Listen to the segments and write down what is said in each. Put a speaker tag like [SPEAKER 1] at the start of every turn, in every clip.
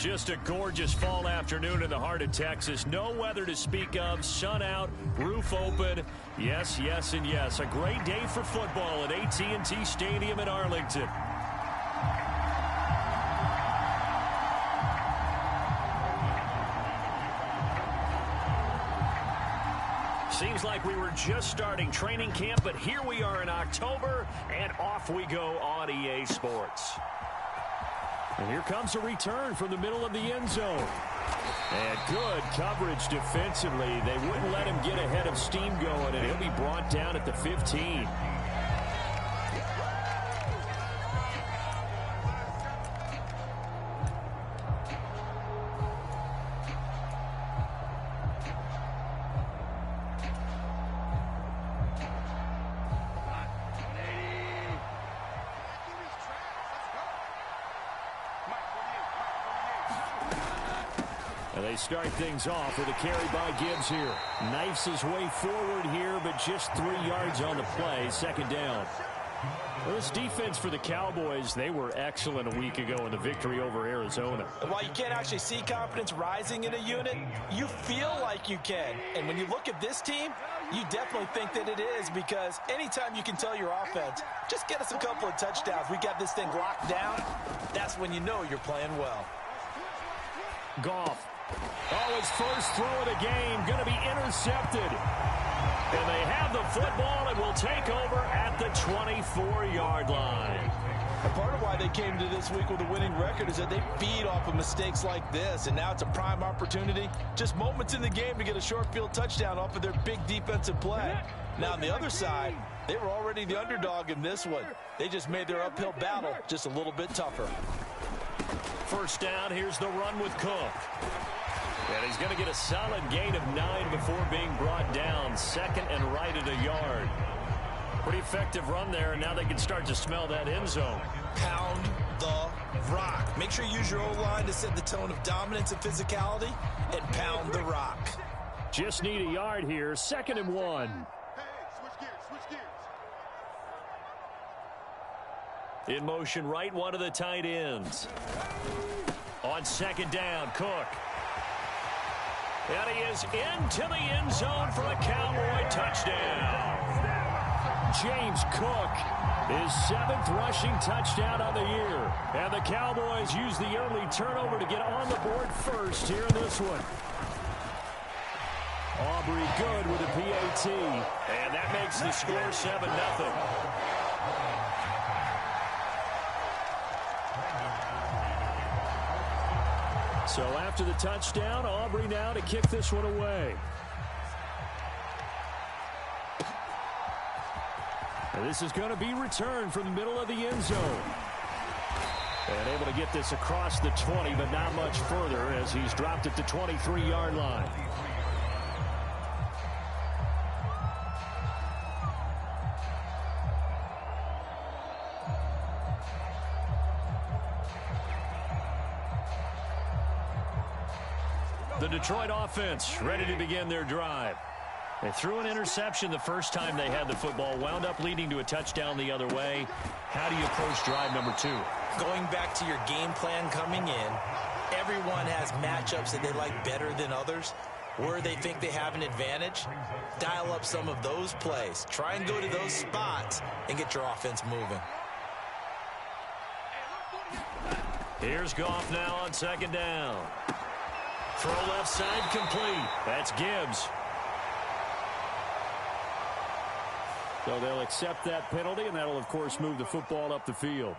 [SPEAKER 1] Just a gorgeous fall afternoon in the heart of Texas. No weather to speak of. Sun out, roof open. Yes, yes, and yes. A great day for football at AT&T Stadium in Arlington. Seems like we were just starting training camp, but here we are in October, and off we go on EA Sports. And here comes a return from the middle of the end zone. And good coverage defensively. They wouldn't let him get ahead of steam going, and he'll be brought down at the 15. They start things off with a carry by Gibbs here. Knifes his way forward here, but just 3 yards on the play. Second down. Well, this defense for the Cowboys, they were excellent a week ago in the victory over Arizona.
[SPEAKER 2] While you can't actually see confidence rising in a unit, you feel like you can. And when you look at this team, you definitely think that it is, because anytime you can tell your offense, just get us a couple of touchdowns, we got this thing locked down, that's when you know you're playing well.
[SPEAKER 1] Goff. Oh, his first throw of the game going to be intercepted. And they have the football and will take over at the 24-yard line.
[SPEAKER 2] And part of why they came to this week with a winning record is that they feed off of mistakes like this, and now it's a prime opportunity, just moments in the game, to get a short field touchdown off of their big defensive play. Now, on the other side, they were already the underdog in this one. They just made their uphill battle just a little bit tougher.
[SPEAKER 1] First down, here's the run with Cook. And he's going to get a solid gain of 9 before being brought down. Second and right at a yard. Pretty effective run there, and now they can start to smell that end zone.
[SPEAKER 2] Pound the rock. Make sure you use your O-line to set the tone of dominance and physicality, and pound the rock.
[SPEAKER 1] Just need a yard here. Second and 1. In motion right, one of the tight ends. On second down, Cook. And he is into the end zone for a Cowboy touchdown. James Cook, his 7th rushing touchdown on the year. And the Cowboys use the early turnover to get on the board first here in this one. Aubrey good with a PAT. And that makes the score 7-0. So after the touchdown, Aubrey now to kick this one away. And this is going to be returned from the middle of the end zone. And able to get this across the 20, but not much further as he's dropped at the 23-yard line. The Detroit offense ready to begin their drive. They threw an interception the first time they had the football, wound up leading to a touchdown the other way. How do you approach drive number 2?
[SPEAKER 2] Going back to your game plan coming in, everyone has matchups that they like better than others. Where they think they have an advantage, dial up some of those plays. Try and go to those spots and get your offense moving.
[SPEAKER 1] Here's Goff now on second down. Throw left side complete. That's Gibbs. So they'll accept that penalty, and that'll, of course, move the football up the field.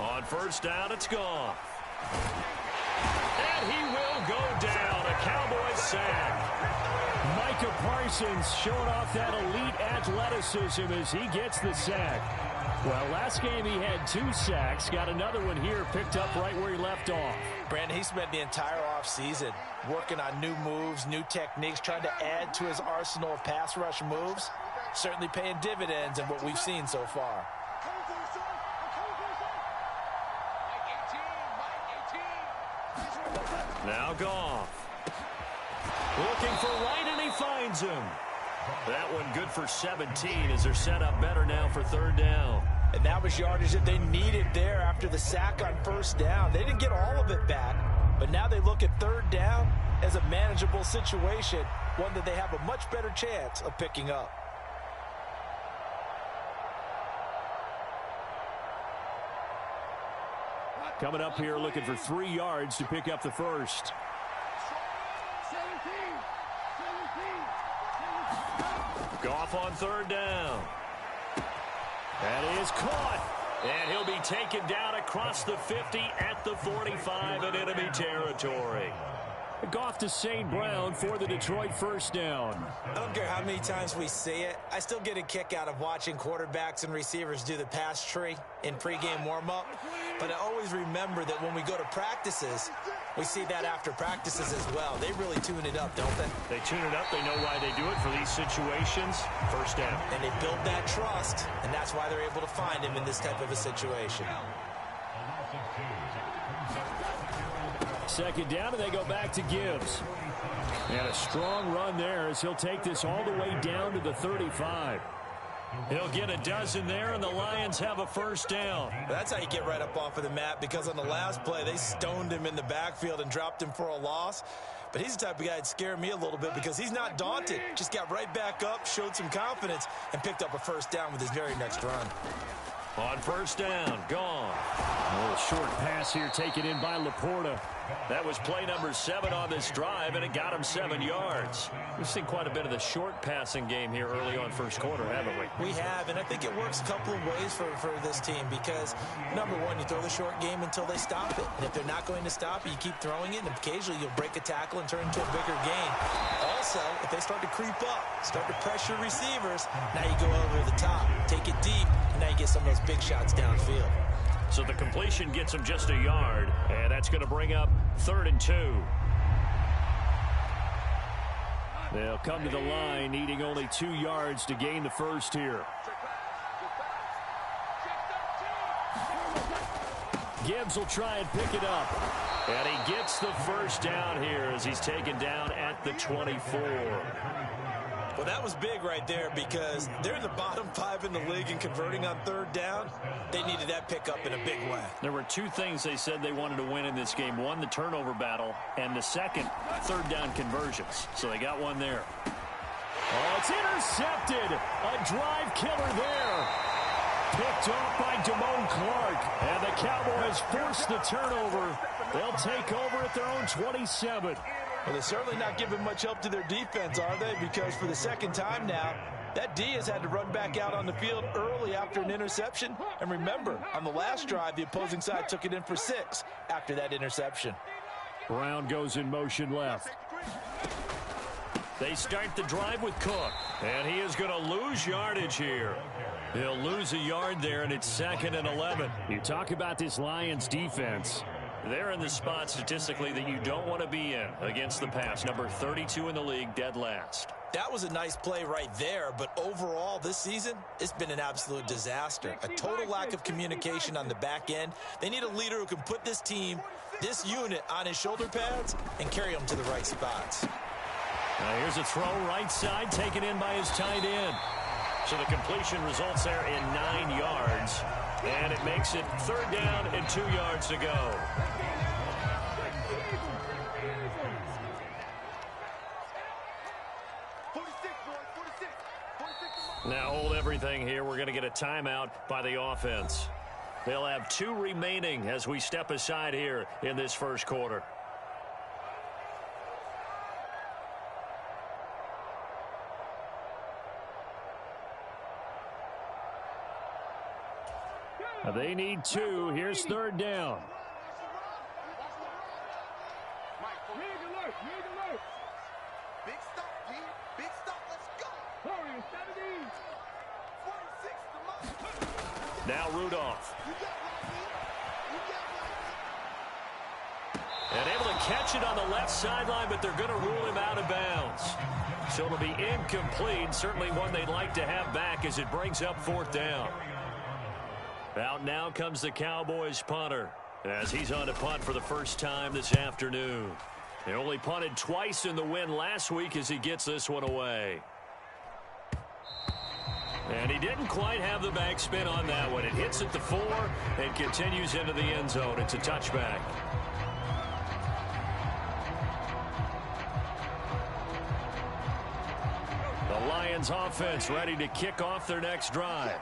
[SPEAKER 1] On first down, it's Goff. And he will go down. A Cowboys sack. Micah Parsons showing off that elite athleticism as he gets the sack. Well, last game he had 2 sacks. Got another one here picked up right where he left off.
[SPEAKER 2] Brandon, he spent the entire offseason working on new moves, new techniques, trying to add to his arsenal of pass rush moves. Certainly paying dividends in what we've seen so far.
[SPEAKER 1] Now Goff. Looking for right, and he finds him. That one good for 17 as they're set up better now for third down.
[SPEAKER 2] And that was yardage that they needed there after the sack on first down. They didn't get all of it back, but now they look at third down as a manageable situation, one that they have a much better chance of picking up.
[SPEAKER 1] Coming up here looking for 3 yards to pick up the first. Goff on third down. That is caught. And he'll be taken down across the 50 at the 45 in enemy territory. Goff to St. Brown for the Detroit first down.
[SPEAKER 2] I don't care how many times we see it. I still get a kick out of watching quarterbacks and receivers do the pass tree in pregame warm-up. But I always remember that when we go to practices, we see that after practices as well. They really tune it up, don't they?
[SPEAKER 1] They tune it up. They know why they do it for these situations. First down.
[SPEAKER 2] And they build that trust, and that's why they're able to find him in this type of a situation.
[SPEAKER 1] Second down, and they go back to Gibbs. And a strong run there as he'll take this all the way down to the 35. He'll get a dozen there, and the Lions have a first down.
[SPEAKER 2] That's how you get right up off of the mat, because on the last play, they stoned him in the backfield and dropped him for a loss. But he's the type of guy that'd scare me a little bit because he's not daunted. Just got right back up, showed some confidence, and picked up a first down with his very next run.
[SPEAKER 1] On first down, gone. A little short pass here taken in by Laporta. That was play number 7 on this drive, and it got him 7 yards. We've seen quite a bit of the short passing game here early on first quarter, haven't we?
[SPEAKER 2] We have, and I think it works a couple of ways for this team because, number one, you throw the short game until they stop it. And if they're not going to stop it, you keep throwing it, and occasionally you'll break a tackle and turn into a bigger gain. Also, if they start to creep up, start to pressure receivers, now you go over the top, take it deep, and now you get some of those big shots downfield.
[SPEAKER 1] So the completion gets him just a yard, and that's going to bring up 3rd and 2. They'll come to the line, needing only 2 yards to gain the first here. Gibbs will try and pick it up. And he gets the first down here as he's taken down at the 24.
[SPEAKER 2] Well, that was big right there because they're in the bottom 5 in the league in converting on third down. They needed that pickup in a big way.
[SPEAKER 1] There were 2 things they said they wanted to win in this game. One, the turnover battle, and the second, third down conversions. So they got one there. Oh, it's intercepted. A drive killer there. Picked off by Damone Clark. And the Cowboys force the turnover. They'll take over at their own 27.
[SPEAKER 2] Well, they're certainly not giving much help to their defense, are they? Because for the second time now, that D has had to run back out on the field early after an interception. And remember, on the last drive, the opposing side took it in for 6 after that interception.
[SPEAKER 1] Brown goes in motion left. They start the drive with Cook. And he is going to lose yardage here. He'll lose a yard there, and it's 2nd and 11. You talk about this Lions defense. They're in the spot statistically that you don't want to be in against the pass. Number 32 in the league, dead last.
[SPEAKER 2] That was a nice play right there, but overall this season, it's been an absolute disaster. A total lack of communication on the back end. They need a leader who can put this team, this unit, on his shoulder pads and carry them to the right spots.
[SPEAKER 1] Now here's a throw right side, taken in by his tight end. So the completion results there in 9 yards. And it makes it 3rd down and 2 yards to go. Now hold everything here. We're going to get a timeout by the offense. They'll have 2 remaining as we step aside here in this first quarter. They need 2. Here's 3rd down.
[SPEAKER 3] Big stop, G. Big stop. Let's go.
[SPEAKER 1] Now Rudolph. And able to catch it on the left sideline, but they're going to rule him out of bounds. So it'll be incomplete. Certainly one they'd like to have back as it brings up 4th down. Out now comes the Cowboys punter as he's on to punt for the first time this afternoon. They only punted twice in the win last week as he gets this one away. And he didn't quite have the backspin on that one. It hits at the 4 and continues into the end zone. It's a touchback. The Lions offense ready to kick off their next drive.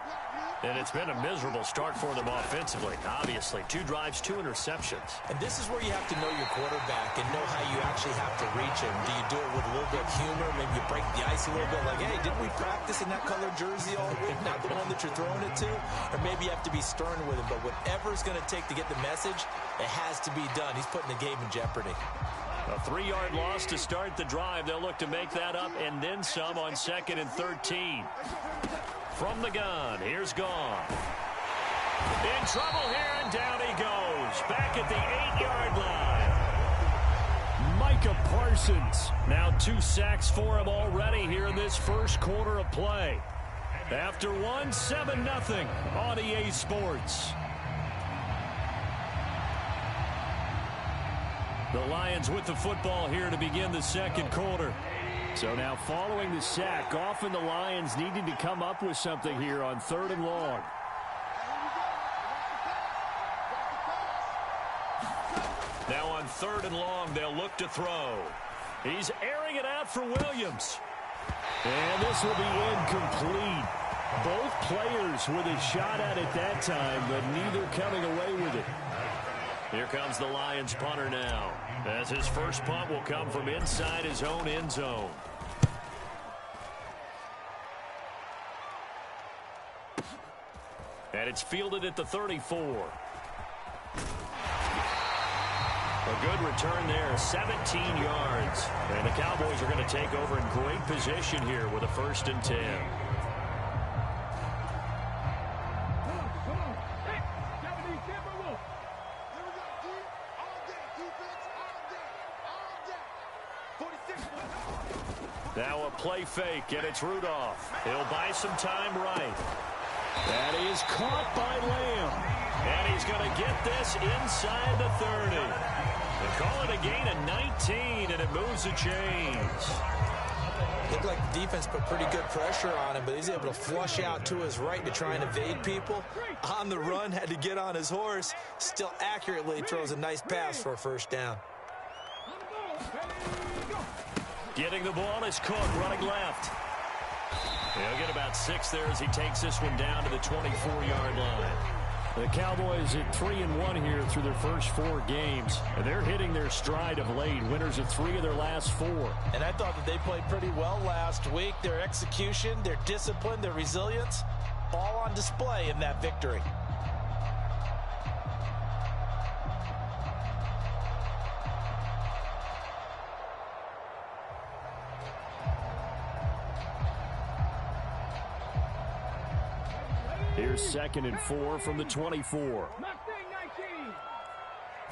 [SPEAKER 1] And it's been a miserable start for them offensively. Obviously, 2 drives, 2 interceptions.
[SPEAKER 2] And this is where you have to know your quarterback and know how you actually have to reach him. Do you do it with a little bit of humor? Maybe you break the ice a little bit like, hey, didn't we practice in that colored jersey all week? Not the one that you're throwing it to? Or maybe you have to be stern with him. But whatever it's going to take to get the message, it has to be done. He's putting the game in jeopardy.
[SPEAKER 1] A 3-yard loss to start the drive. They'll look to make that up and then some on 2nd and 13. From the gun, here's Gone. In trouble here, and down he goes. Back at the 8-yard line. Micah Parsons. Now 2 sacks for him already here in this first quarter of play. After 7-0 on EA Sports. The Lions with the football here to begin the second quarter. So now following the sack, often the Lions needing to come up with something here on 3rd and long. Now on 3rd and long, they'll look to throw. He's airing it out for Williams. And this will be incomplete. Both players with a shot at it that time, but neither coming away with it. Here comes the Lions punter now, as his first punt will come from inside his own end zone. And it's fielded at the 34. A good return there, 17 yards. And the Cowboys are going to take over in great position here with a 1st and 10. Now a play fake, and it's Rudolph. He'll buy some time right. That is caught by Lamb. And he's going to get this inside the 30. They call it a gain of 19, and it moves the chains.
[SPEAKER 2] Looked like the defense put pretty good pressure on him, but he's able to flush out to his right to try and evade people. On the run, had to get on his horse. Still accurately throws a nice pass for a 1st down.
[SPEAKER 1] Getting the ball is Cook running left. He'll get about 6 there as he takes this one down to the 24-yard line. The Cowboys at 3-1 here through their first 4 games. And they're hitting their stride of late. Winners of 3 of their last 4.
[SPEAKER 2] And I thought that they played pretty well last week. Their execution, their discipline, their resilience, all on display in that victory.
[SPEAKER 1] Here's 2nd and 4 from the 24.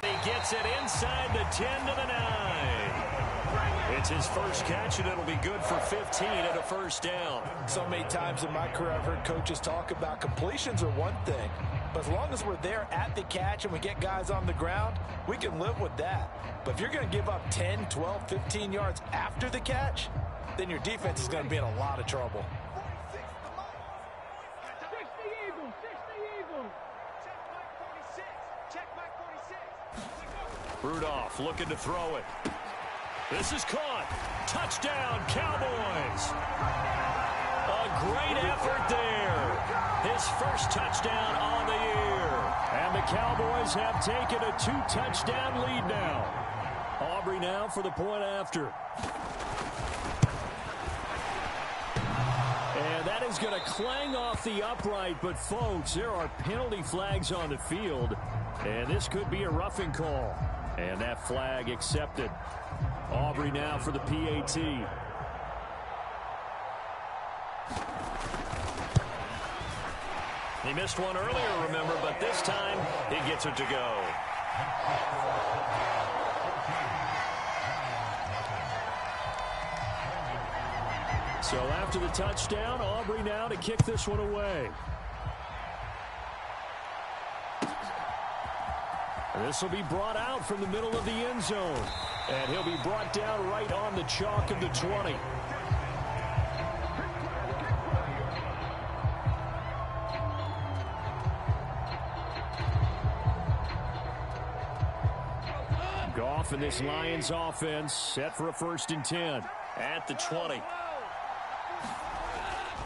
[SPEAKER 1] He gets it inside the 10 to the 9. It's his first catch, and it'll be good for 15 and a 1st down.
[SPEAKER 2] So many times in my career I've heard coaches talk about completions are one thing, but as long as we're there at the catch and we get guys on the ground, we can live with that. But if you're going to give up 10, 12, 15 yards after the catch, then your defense is going to be in a lot of trouble.
[SPEAKER 1] Rudolph looking to throw it. This is caught. Touchdown, Cowboys. A great effort there. His first touchdown on the year. And the Cowboys have taken a 2-touchdown lead now. Aubrey now for the point after. And that is going to clang off the upright. But, folks, there are penalty flags on the field. And this could be a roughing call. And that flag accepted. Aubrey now for the PAT. He missed one earlier, remember, but this time he gets it to go. So after the touchdown, Aubrey now to kick this one away. This will be brought out from the middle of the end zone. And he'll be brought down right on the chalk of the 20. Goff and this Lions offense set for a 1st and 10 at the 20.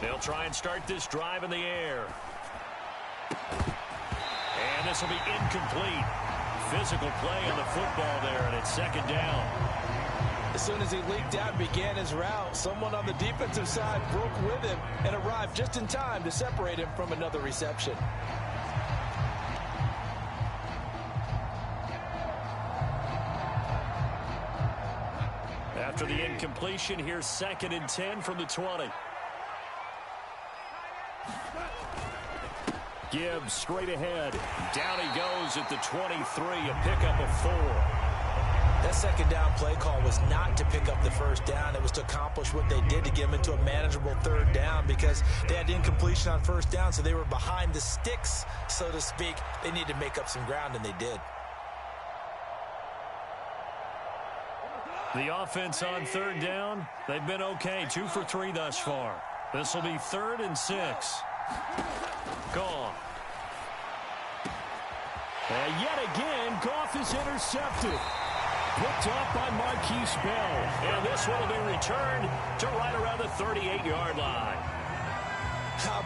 [SPEAKER 1] They'll try and start this drive in the air. And this will be incomplete. Physical play on the football there, and it's 2nd down.
[SPEAKER 2] As soon as he leaked out and began his route, someone on the defensive side broke with him and arrived just in time to separate him from another reception.
[SPEAKER 1] After the incompletion, here's 2nd and 10 from the 20. Gibbs straight ahead. Down he goes at the 23, a pickup of 4.
[SPEAKER 2] That 2nd down play call was not to pick up the 1st down. It was to accomplish what they did to get them into a manageable 3rd down because they had incompletion on 1st down, so they were behind the sticks, so to speak. They needed to make up some ground, and they did.
[SPEAKER 1] The offense on 3rd down, they've been okay. 2 for 3 thus far. This will be 3rd and 6. Gone. And yet again, Goff is intercepted. Picked up by Marquise Bell. And this one will be returned to right around the 38-yard line.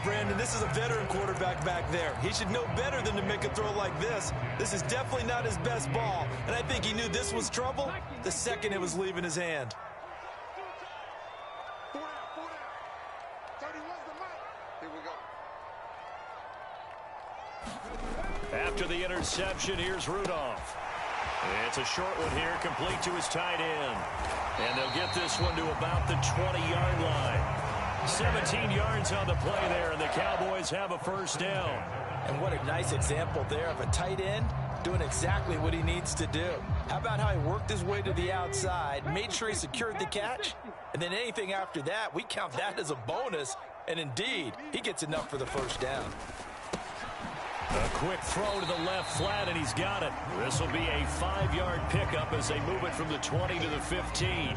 [SPEAKER 2] Brandon, this is a veteran quarterback back there. He should know better than to make a throw like this. This is definitely not his best ball, and I think he knew this was trouble the second it was leaving his hand.
[SPEAKER 1] After the interception, here's Rudolph. It's a short one here, complete to his tight end. And they'll get this one to about the 20-yard line. 17 yards on the play there, and the Cowboys have a 1st down.
[SPEAKER 2] And what a nice example there of a tight end doing exactly what he needs to do. How about how he worked his way to the outside, made sure he secured the catch, and then anything after that, we count that as a bonus. And indeed, he gets enough for the 1st down.
[SPEAKER 1] A quick throw to the left flat, and he's got it. This will be a 5-yard pickup as they move it from the 20 to the 15.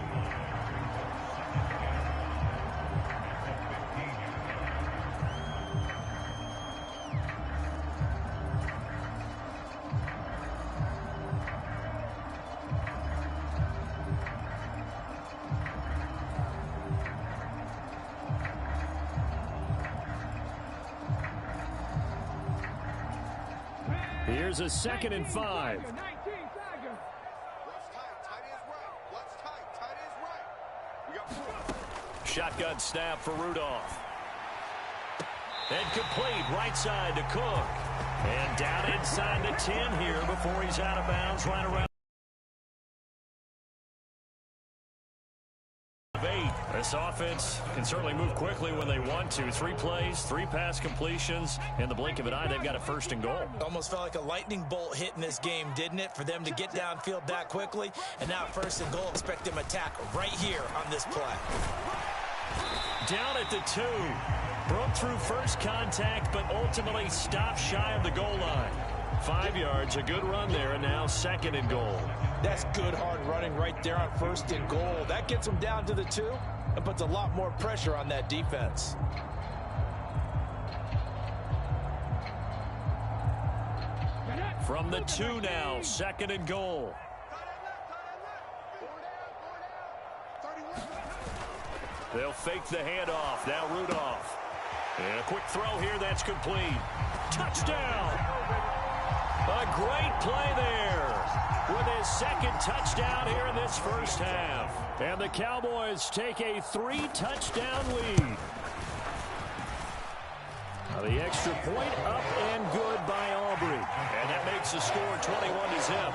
[SPEAKER 1] Here's a 2nd and 5. Shotgun snap for Rudolph. And complete right side to Cook. And down inside the 10 here before he's out of bounds right around 8. This offense can certainly move quickly when they want to. 3 plays, 3 pass completions. In the blink of an eye, they've got a 1st and goal.
[SPEAKER 2] Almost felt like a lightning bolt hit in this game, didn't it? For them to get downfield that quickly. And now 1st and goal, expect them to attack right here on this play.
[SPEAKER 1] Down at the 2. Broke through first contact, but ultimately stopped shy of the goal line. 5 yards, a good run there, and now 2nd and goal.
[SPEAKER 2] That's good hard running right there on 1st and goal. That gets them down to the 2 and puts a lot more pressure on that defense.
[SPEAKER 1] From the 2 now, 2nd and goal. They'll fake the handoff. Now Rudolph. And a quick throw here. That's complete. Touchdown. A great play there with his 2nd touchdown here in this 1st half. And the Cowboys take a 3-touchdown lead. Now the extra point up and good by Aubrey. And that makes the score 21-0.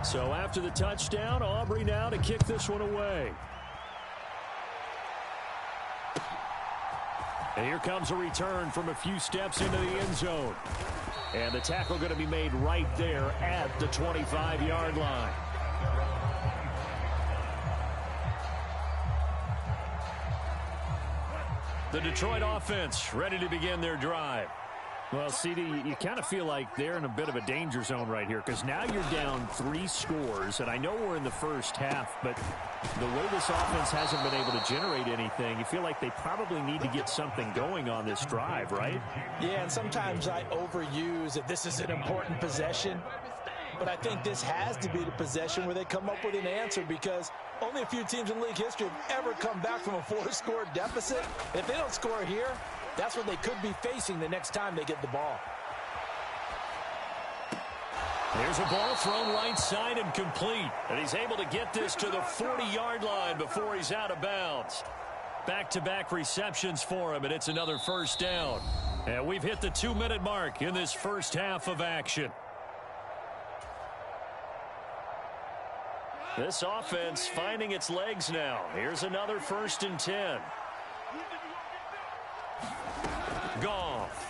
[SPEAKER 1] So after the touchdown, Aubrey now to kick this one away. And here comes a return from a few steps into the end zone. And the tackle going to be made right there at the 25-yard line. The Detroit offense ready to begin their drive. Well, CD, you kind of feel like they're in a bit of a danger zone right here because now you're down 3 scores, and I know we're in the first half, but the way this offense hasn't been able to generate anything, you feel like they probably need to get something going on this drive, right?
[SPEAKER 2] Yeah, and sometimes I overuse that this is an important possession, but I think this has to be the possession where they come up with an answer because only a few teams in league history have ever come back from a 4-score deficit. If they don't score here, that's what they could be facing the next time they get the ball.
[SPEAKER 1] There's a ball thrown right side and complete. And he's able to get this to the 40-yard line before he's out of bounds. Back-to-back receptions for him, and it's another first down. And we've hit the 2-minute mark in this first half of action. This offense finding its legs now. Here's another 1st and 10. Goff.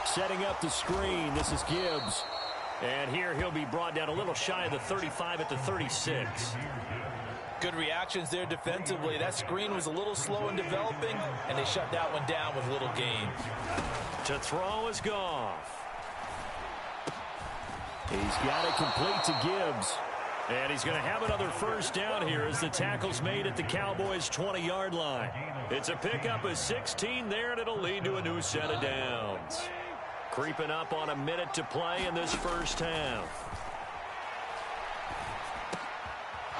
[SPEAKER 1] Setting up the screen. This is Gibbs. And here he'll be brought down a little shy of the 35 at the 36.
[SPEAKER 2] Good reactions there defensively. That screen was a little slow in developing, and they shut that one down with little gain.
[SPEAKER 1] To throw is Goff. He's got it complete to Gibbs. And he's going to have another first down here as the tackle's made at the Cowboys' 20-yard line. It's a pickup of 16 there, and it'll lead to a new set of downs. Creeping up on a minute to play in this first half.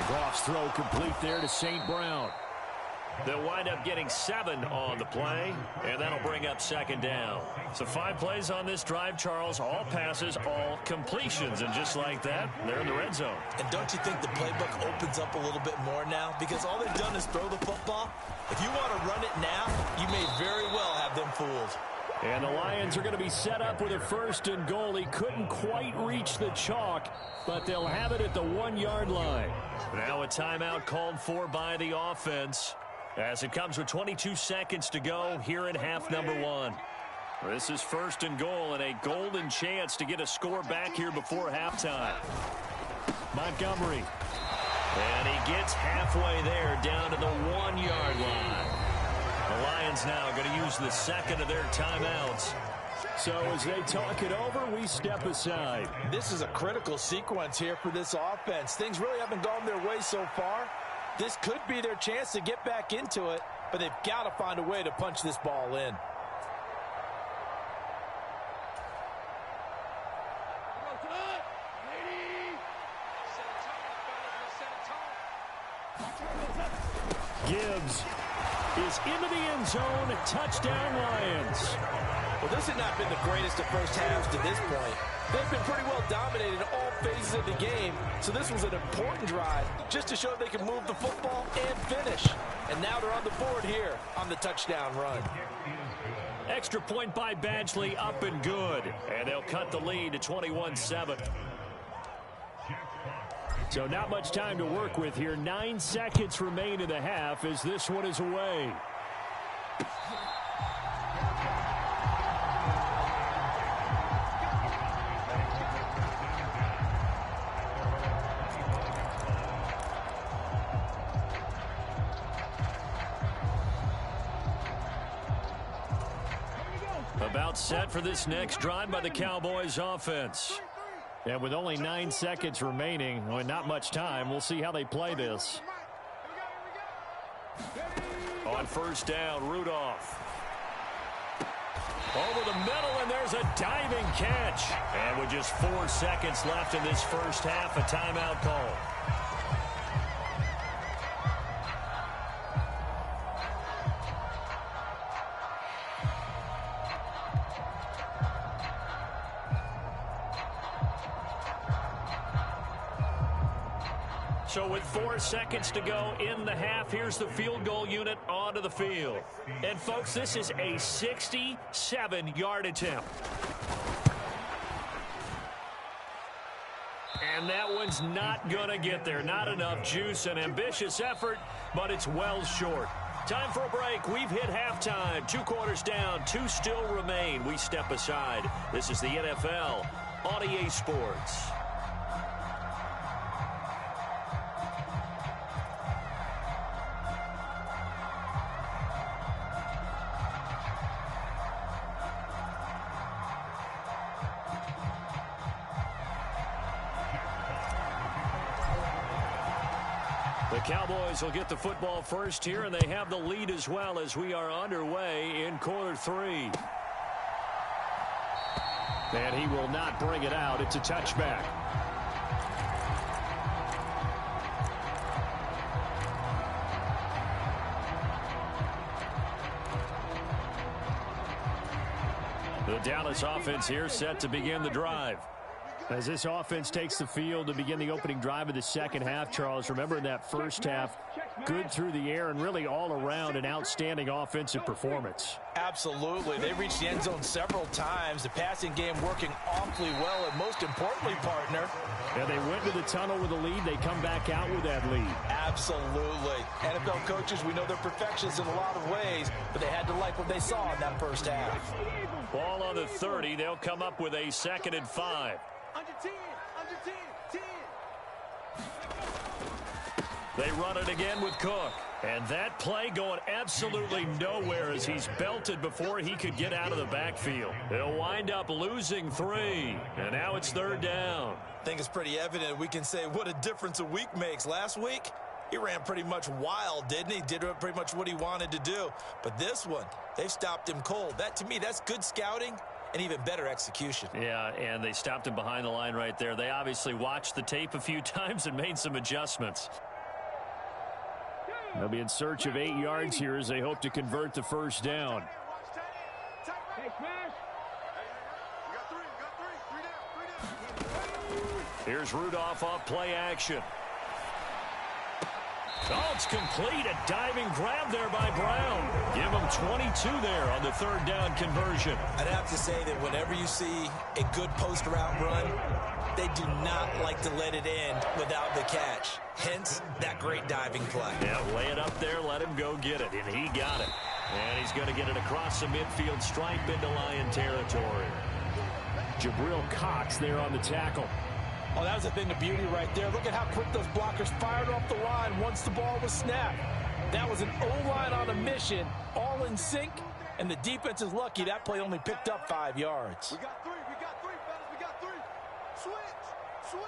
[SPEAKER 1] Goff's throw complete there to St. Brown. They'll wind up getting 7 on the play, and that'll bring up 2nd down. So 5 plays on this drive, Charles. All passes, all completions. And just like that, they're in the red zone.
[SPEAKER 2] And don't you think the playbook opens up a little bit more now? Because all they've done is throw the football. If you want to run it now, you may very well have them fooled.
[SPEAKER 1] And the Lions are going to be set up with a 1st and goal. He couldn't quite reach the chalk, but they'll have it at the 1-yard line. Now a timeout called for by the offense, as it comes with 22 seconds to go here in half number 1. This is 1st and goal and a golden chance to get a score back here before halftime. Montgomery. And he gets halfway there down to the 1-yard line. The Lions now going to use the 2nd of their timeouts. So as they talk it over, we step aside.
[SPEAKER 2] This is a critical sequence here for this offense. Things really haven't gone their way so far. This could be their chance to get back into it, but they've got to find a way to punch this ball in.
[SPEAKER 1] Gibbs is into the end zone. Touchdown, Lions.
[SPEAKER 2] Well, this has not been the greatest of first halves to this point. They've been pretty well dominated in all phases of the game, so this was an important drive just to show they can move the football and finish. And now they're on the board here on the touchdown run.
[SPEAKER 1] Extra point by Badgley, up and good. And they'll cut the lead to 21-7. So not much time to work with here. 9 seconds remain in the half as this one is away. About set for this next drive by the Cowboys offense. And with only 9 seconds remaining, well, not much time, we'll see how they play this. On 1st down, Rudolph. Over the middle, and there's a diving catch. And with just 4 seconds left in this first half, a timeout call. So with 4 seconds to go in the half, here's the field goal unit onto the field. And, folks, this is a 67-yard attempt. And that one's not going to get there. Not enough juice. An ambitious effort, but it's well short. Time for a break. We've hit halftime. 2 quarters down. 2 still remain. We step aside. This is the NFL on EA Sports. The Cowboys will get the football first here, and they have the lead as well as we are underway in quarter 3.
[SPEAKER 4] And he will not bring it out. It's a touchback.
[SPEAKER 1] The Dallas offense here set to begin the drive.
[SPEAKER 4] As this offense takes the field to begin the opening drive of the second half, Charles, remember in that first half, good through the air and really all around an outstanding offensive performance.
[SPEAKER 2] Absolutely. They reached the end zone several times. The passing game working awfully well, and most importantly, partner.
[SPEAKER 4] Yeah, they went to the tunnel with a lead. They come back out with that lead.
[SPEAKER 2] Absolutely. NFL coaches, we know they're perfectionists in a lot of ways, but they had to like what they saw in that first half.
[SPEAKER 1] Ball on the 30. They'll come up with a 2nd and 5.
[SPEAKER 3] Under 10, under 10, 10.
[SPEAKER 1] They run it again with Cook. And that play going absolutely nowhere as he's belted before he could get out of the backfield. They'll wind up losing 3. And now it's 3rd down.
[SPEAKER 2] I think it's pretty evident we can say what a difference a week makes. Last week, he ran pretty much wild, didn't he? Did pretty much what he wanted to do. But this one, they stopped him cold. That, to me, that's good scouting and even better execution.
[SPEAKER 1] Yeah, and they stopped him behind the line right there. They obviously watched the tape a few times and made some adjustments.
[SPEAKER 4] They'll be in search of 8 yards here as they hope to convert the first down.
[SPEAKER 1] Here's Rudolph off play action. Oh, it's complete. A diving grab there by Brown. Give him 22 there on the 3rd down conversion.
[SPEAKER 2] I'd have to say that whenever you see a good post route run, they do not like to let it end without the catch. Hence, that great diving play.
[SPEAKER 1] Yeah, lay it up there, let him go get it, and he got it. And he's going to get it across the midfield stripe into Lion territory.
[SPEAKER 4] Jabril Cox there on the tackle.
[SPEAKER 2] Oh, that was a thing of beauty right there. Look at how quick those blockers fired off the line once the ball was snapped. That was an O-line on a mission, all in sync, and the defense is lucky that play only picked up 5 yards.
[SPEAKER 3] We got 3, fellas, we got 3. Switch.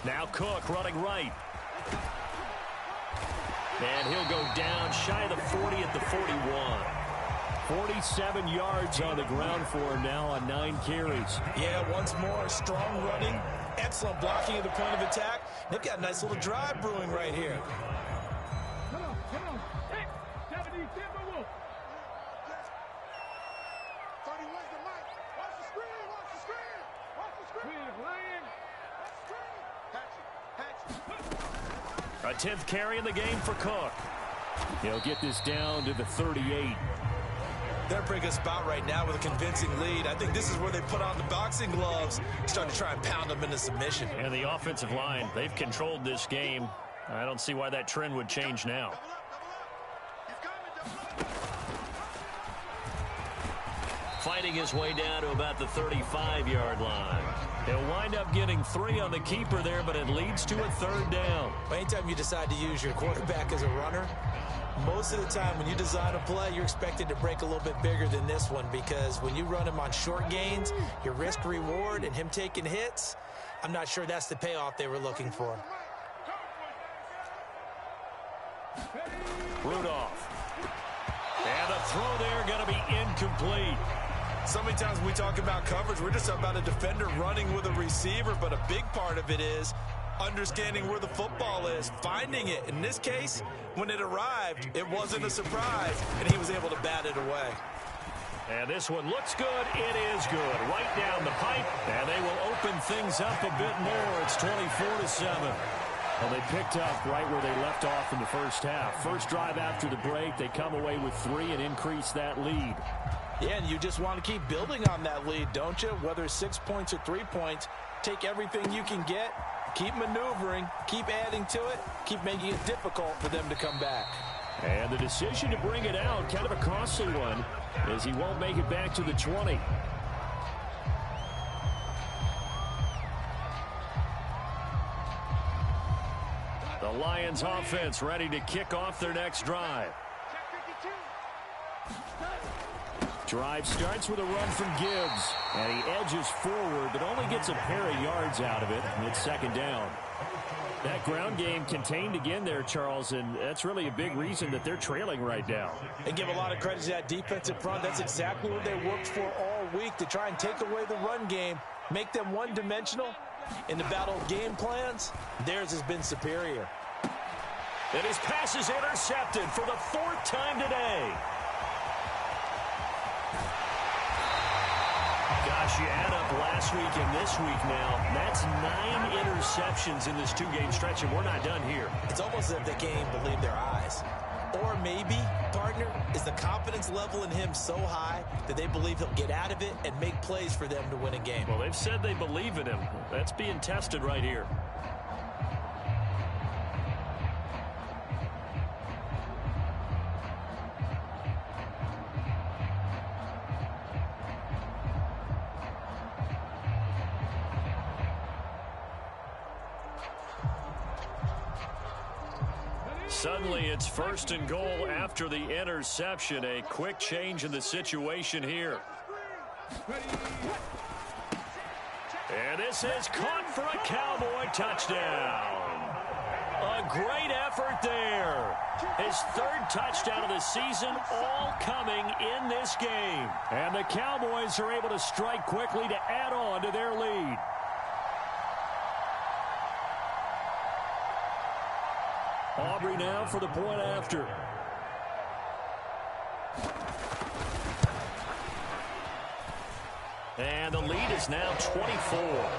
[SPEAKER 1] Now Cook running right. And he'll go down shy of the 40 at the 41.
[SPEAKER 4] 47 yards on the ground for him now on 9 carries.
[SPEAKER 2] Yeah, once more, strong running, excellent blocking at the point of attack. They've got a nice little drive brewing right here.
[SPEAKER 5] Come on. Hey, 70, Timberwolf.
[SPEAKER 3] 30, where's the mic? Watch the screen, watch the screen. Watch the screen.
[SPEAKER 5] Queen Lion.
[SPEAKER 3] Hatchet.
[SPEAKER 1] A 10th carry in the game for Cook.
[SPEAKER 4] He'll get this down to the 38.
[SPEAKER 2] They're in a pretty good spot right now with a convincing lead. I think this is where they put on the boxing gloves, start to try and pound them into submission.
[SPEAKER 1] And the offensive line, they've controlled this game. I don't see why that trend would change now. Fighting his way down to about the 35-yard line. He'll wind up getting 3 on the keeper there, but it leads to a 3rd down.
[SPEAKER 2] Anytime you decide to use your quarterback as a runner, most of the time when you design a play, you're expected to break a little bit bigger than this one, because when you run him on short gains, your risk reward and him taking hits, I'm not sure that's the payoff they were looking for.
[SPEAKER 1] Rudolph. And the throw there going to be incomplete.
[SPEAKER 2] So many times when we talk about coverage, we're just about a defender running with a receiver, but a big part of it is understanding where the football is, finding it. In this case, when it arrived, it wasn't a surprise, and he was able to bat it away.
[SPEAKER 1] And this one looks good. It is good. Right down the pipe, and they will open things up a bit more. It's 24-7.
[SPEAKER 4] Well, they picked up right where they left off in the first half. First drive after the break, they come away with 3 and increase that lead.
[SPEAKER 2] Yeah, and you just want to keep building on that lead, don't you? Whether it's 6 points or 3 points, take everything you can get, keep maneuvering, keep adding to it, keep making it difficult for them to come back.
[SPEAKER 4] And the decision to bring it out, kind of a costly one, as he won't make it back to the 20. The Lions offense ready to kick off their next drive. Drive starts with a run from Gibbs. And he edges forward, but only gets a pair of yards out of it. And it's second down. That ground game contained again there, Charles, and that's really a big reason that they're trailing right now.
[SPEAKER 2] And give a lot of credit to that defensive front. That's exactly what they worked for all week, to try and take away the run game, make them one-dimensional. In the battle of game plans, theirs has been superior.
[SPEAKER 1] And his pass is intercepted for the 4th time today. Gosh, you add up last week and this week now. That's 9 interceptions in this 2-game stretch, and we're not done here.
[SPEAKER 2] It's almost as if they can't even believe their eyes. Or maybe, partner, is the confidence level in him so high that they believe he'll get out of it and make plays for them to win a game.
[SPEAKER 1] Well, they've said they believe in him. That's being tested right here. Suddenly, it's 1st and goal after the interception. A quick change in the situation here. And this is caught for a Cowboy touchdown. A great effort there. His 3rd touchdown of the season, all coming in this game. And the Cowboys are able to strike quickly to add on to their lead. Aubrey now for the point after. And the lead is now 24.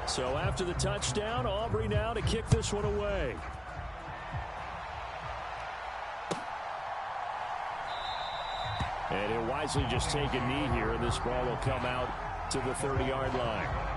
[SPEAKER 1] So after the touchdown, Aubrey now to kick this one away. And he'll wisely just take a knee here, and this ball will come out to the 30-yard line.